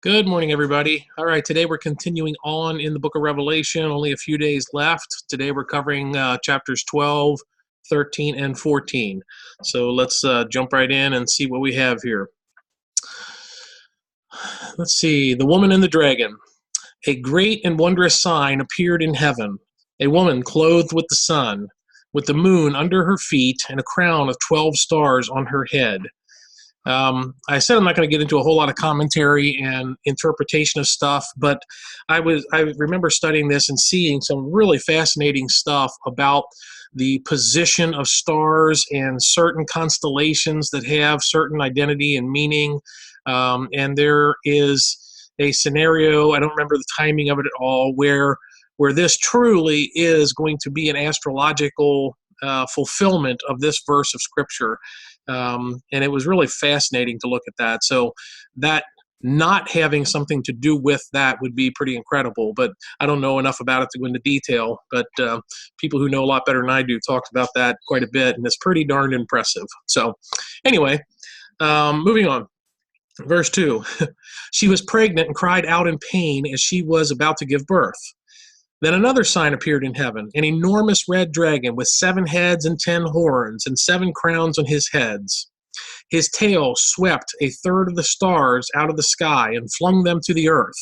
Good morning, everybody. All right, today we're continuing on in the book of Revelation, only a few days left. Today we're covering chapters 12, 13, and 14. So let's jump right in and see what we have here. Let's see, the woman and the dragon. A great and wondrous sign appeared in heaven, a woman clothed with the sun, with the moon under her feet, and a crown of 12 stars on her head. I said I'm not going to get into a whole lot of commentary and interpretation of stuff, but I remember studying this and seeing some really fascinating stuff about the position of stars and certain constellations that have certain identity and meaning. And there is a scenario, I don't remember the timing of it at all, where this truly is going to be an astrological fulfillment of this verse of scripture. And it was really fascinating to look at that. So that not having something to do with that would be pretty incredible, but I don't know enough about it to go into detail. But people who know a lot better than I do talked about that quite a bit, and it's pretty darn impressive. So anyway, moving on. Verse 2, she was pregnant and cried out in pain as she was about to give birth. Then another sign appeared in heaven, an enormous red dragon with 7 heads and 10 horns and 7 crowns on his heads. His tail swept a third of the stars out of the sky and flung them to the earth.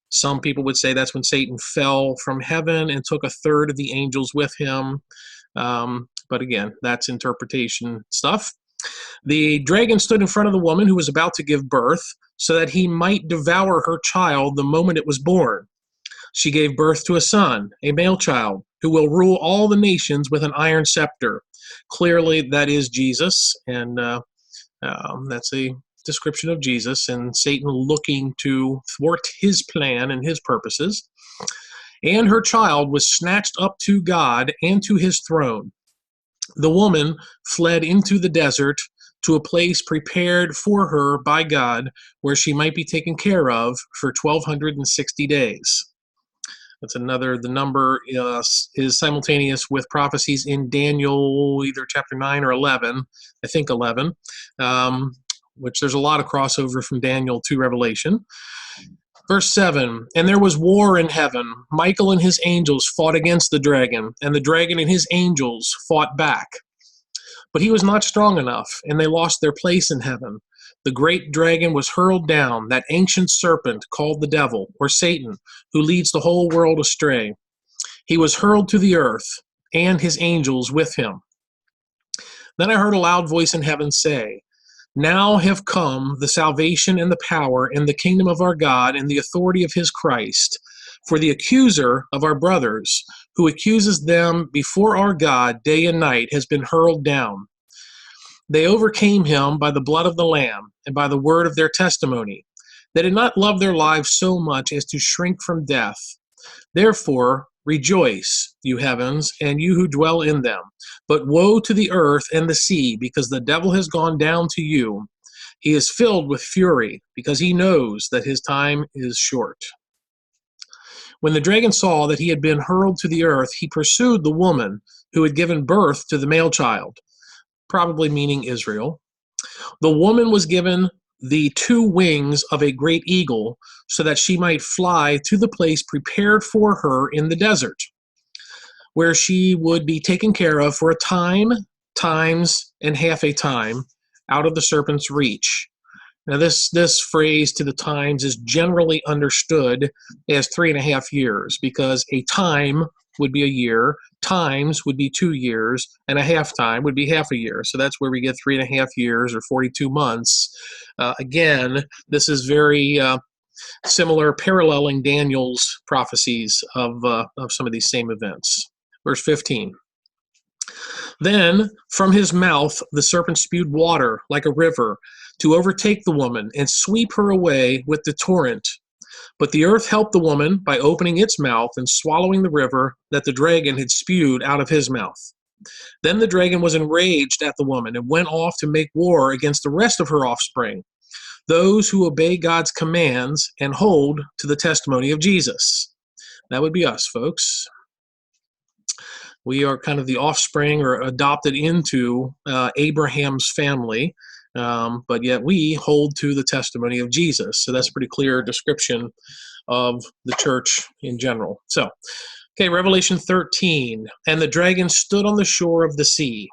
Some people would say that's when Satan fell from heaven and took a third of the angels with him. But again, that's interpretation stuff. The dragon stood in front of the woman who was about to give birth so that he might devour her child the moment it was born. She gave birth to a son, a male child, who will rule all the nations with an iron scepter. Clearly, that is Jesus, and that's a description of Jesus and Satan looking to thwart his plan and his purposes. And her child was snatched up to God and to his throne. The woman fled into the desert to a place prepared for her by God, where she might be taken care of for 1,260 days. That's another, the number is simultaneous with prophecies in Daniel, either chapter 9 or 11, I think 11, which there's a lot of crossover from Daniel to Revelation. Verse 7, and there was war in heaven. Michael and his angels fought against the dragon, and the dragon and his angels fought back. But he was not strong enough, and they lost their place in heaven. The great dragon was hurled down, that ancient serpent called the devil, or Satan, who leads the whole world astray. He was hurled to the earth, and his angels with him. Then I heard a loud voice in heaven say, now have come the salvation and the power and the kingdom of our God and the authority of his Christ. For the accuser of our brothers, who accuses them before our God day and night, has been hurled down. They overcame him by the blood of the Lamb and by the word of their testimony. They did not love their lives so much as to shrink from death. Therefore, rejoice, you heavens, and you who dwell in them. But woe to the earth and the sea, because the devil has gone down to you. He is filled with fury, because he knows that his time is short. When the dragon saw that he had been hurled to the earth, he pursued the woman who had given birth to the male child, probably meaning Israel. The woman was given the 2 wings of a great eagle so that she might fly to the place prepared for her in the desert, where she would be taken care of for a time, times, and half a time out of the serpent's reach. Now, this phrase to the times is generally understood as 3.5 years, because a time would be a year, times would be 2 years, and a half time would be half a year. So that's where we get 3.5 years or 42 months. Again, this is very similar, paralleling Daniel's prophecies of some of these same events. Verse 15. Then from his mouth the serpent spewed water like a river to overtake the woman and sweep her away with the torrent. But the earth helped the woman by opening its mouth and swallowing the river that the dragon had spewed out of his mouth. Then the dragon was enraged at the woman and went off to make war against the rest of her offspring, those who obey God's commands and hold to the testimony of Jesus. That would be us, folks. We are kind of the offspring or adopted into Abraham's family. but yet we hold to the testimony of Jesus. So that's a pretty clear description of the church in general. So, okay, Revelation 13. And the dragon stood on the shore of the sea.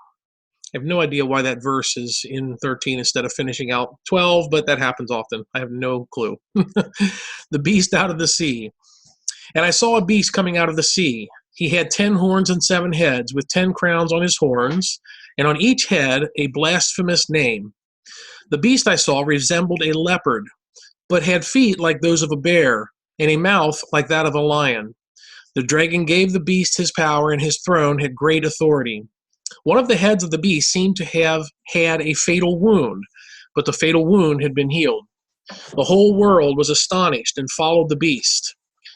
I have no idea why that verse is in 13 instead of finishing out 12, but that happens often. I have no clue. The beast out of the sea. And I saw a beast coming out of the sea. He had 10 horns and 7 heads, with 10 crowns on his horns, and on each head a blasphemous name. The beast I saw resembled a leopard, but had feet like those of a bear, and a mouth like that of a lion. The dragon gave the beast his power, and his throne had great authority. One of the heads of the beast seemed to have had a fatal wound, but the fatal wound had been healed. The whole world was astonished and followed the beast.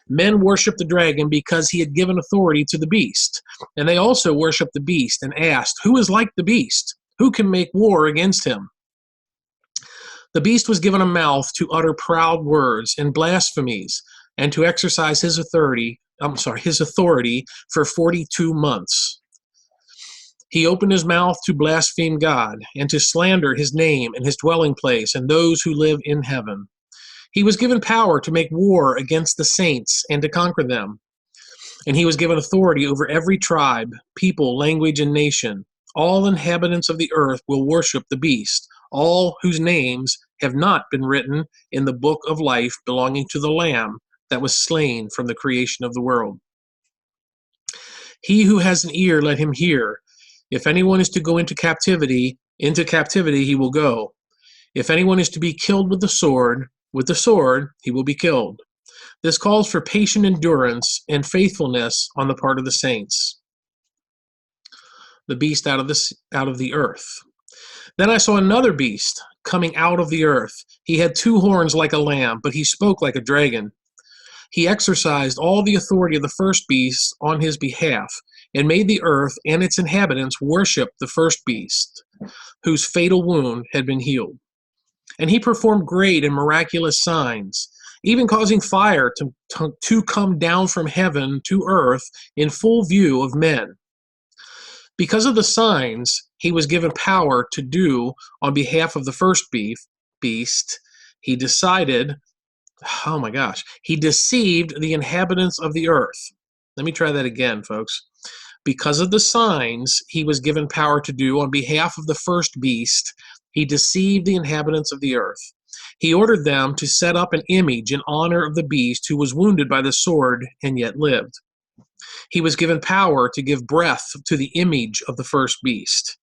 Men worshiped the dragon because he had given authority to the beast. And they also worshiped the beast and asked, "Who is like the beast? Who can make war against him?" The beast was given a mouth to utter proud words and blasphemies, and to exercise his authority for 42 months. He opened his mouth to blaspheme God and to slander his name and his dwelling place and those who live in heaven. He was given power to make war against the saints and to conquer them. And he was given authority over every tribe, people, language, and nation. All inhabitants of the earth will worship the beast, all whose names have not been written in the book of life belonging to the Lamb that was slain from the creation of the world. He who has an ear, let him hear. If anyone is to go into captivity he will go. If anyone is to be killed with the sword he will be killed. This calls for patient endurance and faithfulness on the part of the saints. The beast out of the earth. Then I saw another beast coming out of the earth. He had 2 horns like a lamb, but he spoke like a dragon. He exercised all the authority of the first beast on his behalf, and made the earth and its inhabitants worship the first beast, whose fatal wound had been healed. And he performed great and miraculous signs, even causing fire to come down from heaven to earth in full view of men. Because of the signs he was given power to do on behalf of the first beast, he deceived the inhabitants of the earth. Let me try that again, folks. Because of the signs he was given power to do on behalf of the first beast, he deceived the inhabitants of the earth. He ordered them to set up an image in honor of the beast who was wounded by the sword and yet lived. He was given power to give breath to the image of the first beast,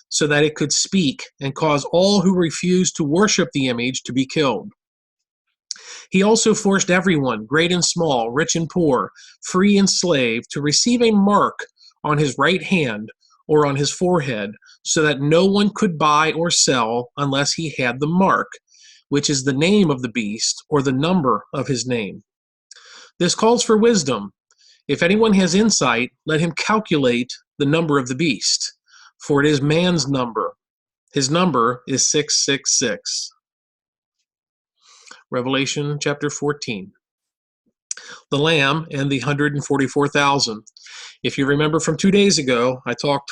so that it could speak and cause all who refused to worship the image to be killed. He also forced everyone, great and small, rich and poor, free and slave, to receive a mark on his right hand or on his forehead, so that no one could buy or sell unless he had the mark, which is the name of the beast or the number of his name. This calls for wisdom. If anyone has insight, let him calculate the number of the beast, for it is man's number. His number is 666. Revelation chapter 14. The Lamb and the 144,000. If you remember from 2 days ago, I talked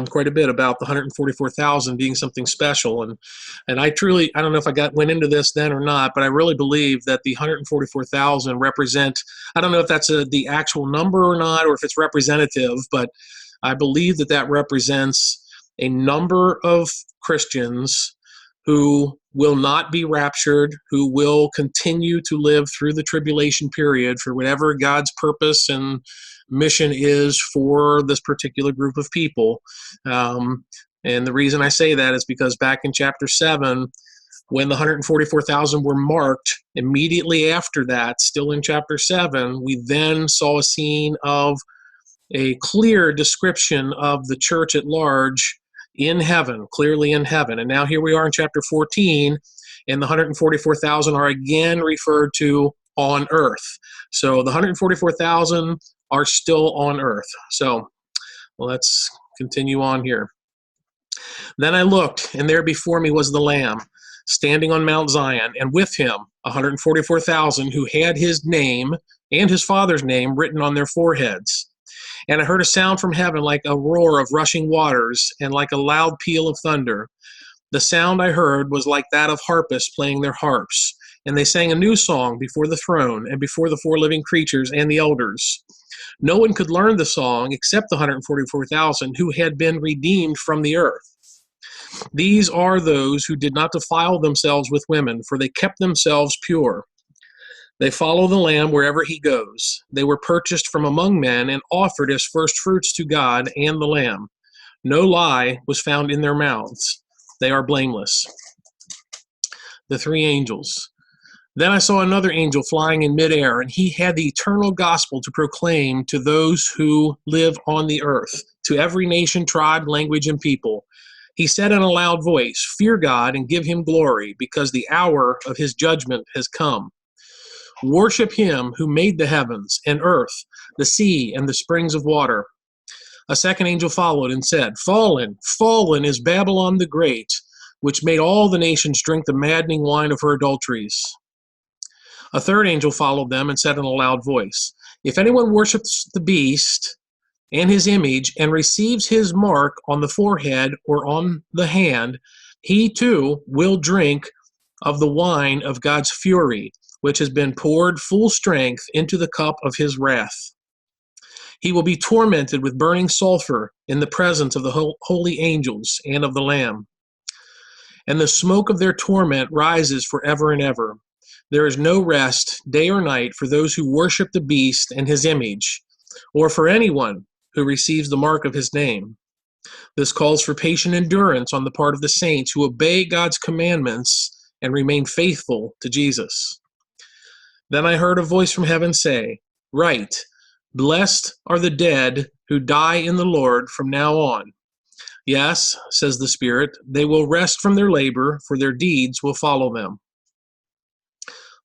quite a bit about the 144,000 being something special, and I don't know if I went into this then or not, but I really believe that the 144,000 represent. I don't know if that's the actual number or not, or if it's representative, but I believe that represents a number of Christians who will not be raptured, who will continue to live through the tribulation period for whatever God's purpose and mission is for this particular group of people. And the reason I say that is because back in chapter 7, when the 144,000 were marked, immediately after that, still in chapter 7, we then saw a scene of a clear description of the church at large in heaven, clearly in heaven. And now here we are in chapter 14, and the 144,000 are again referred to on earth. So the 144,000 are still on earth. So let's continue on here. Then I looked, and there before me was the Lamb, standing on Mount Zion, and with him 144,000 who had his name and his Father's name written on their foreheads. And I heard a sound from heaven like a roar of rushing waters and like a loud peal of thunder. The sound I heard was like that of harpists playing their harps, and they sang a new song before the throne and before the four living creatures and the elders. No one could learn the song except the 144,000 who had been redeemed from the earth. These are those who did not defile themselves with women, for they kept themselves pure. They follow the Lamb wherever he goes. They were purchased from among men and offered as firstfruits to God and the Lamb. No lie was found in their mouths. They are blameless. The three angels. Then I saw another angel flying in midair, and he had the eternal gospel to proclaim to those who live on the earth, to every nation, tribe, language, and people. He said in a loud voice, "Fear God and give him glory, because the hour of his judgment has come. Worship him who made the heavens and earth, the sea, and the springs of water." A second angel followed and said, "Fallen, fallen is Babylon the Great, which made all the nations drink the maddening wine of her adulteries." A third angel followed them and said in a loud voice, "If anyone worships the beast and his image and receives his mark on the forehead or on the hand, he too will drink of the wine of God's fury, which has been poured full strength into the cup of his wrath. He will be tormented with burning sulfur in the presence of the holy angels and of the Lamb. And the smoke of their torment rises forever and ever. There is no rest, day or night, for those who worship the beast and his image, or for anyone who receives the mark of his name. This calls for patient endurance on the part of the saints who obey God's commandments and remain faithful to Jesus. Then I heard a voice from heaven say, "Write, blessed are the dead who die in the Lord from now on. Yes, says the Spirit, they will rest from their labor, for their deeds will follow them."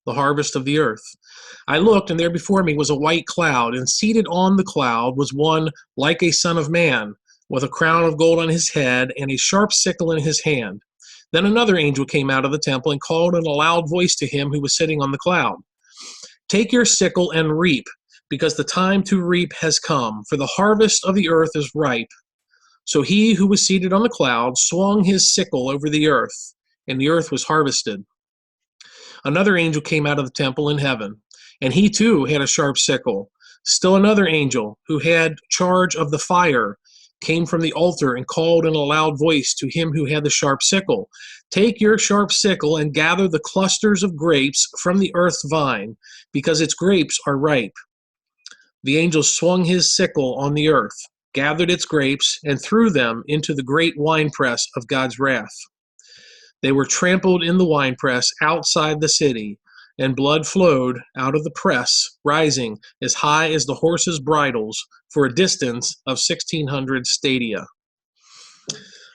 The harvest of the earth. I looked, and there before me was a white cloud, and seated on the cloud was one like a son of man, with a crown of gold on his head and a sharp sickle in his hand. Then another angel came out of the temple and called in a loud voice to him who was sitting on the cloud, "Take your sickle and reap, because the time to reap has come, for the harvest of the earth is ripe." So he who was seated on the cloud swung his sickle over the earth, and the earth was harvested. Another angel came out of the temple in heaven, and he too had a sharp sickle. Still another angel, who had charge of the fire, came from the altar and called in a loud voice to him who had the sharp sickle, "Take your sharp sickle and gather the clusters of grapes from the earth's vine, because its grapes are ripe." The angel swung his sickle on the earth, gathered its grapes, and threw them into the great winepress of God's wrath. They were trampled in the winepress outside the city, and blood flowed out of the press, rising as high as the horses' bridles for a distance of 1,600 stadia.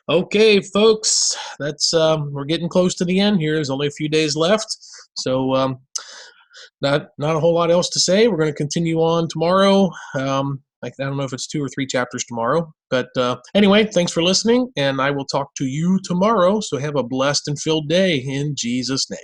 Okay, folks, that's we're getting close to the end here. There's only a few days left, so not a whole lot else to say. We're going to continue on tomorrow. I don't know if it's 2 or 3 chapters tomorrow. But anyway, thanks for listening, and I will talk to you tomorrow. So have a blessed and filled day in Jesus' name.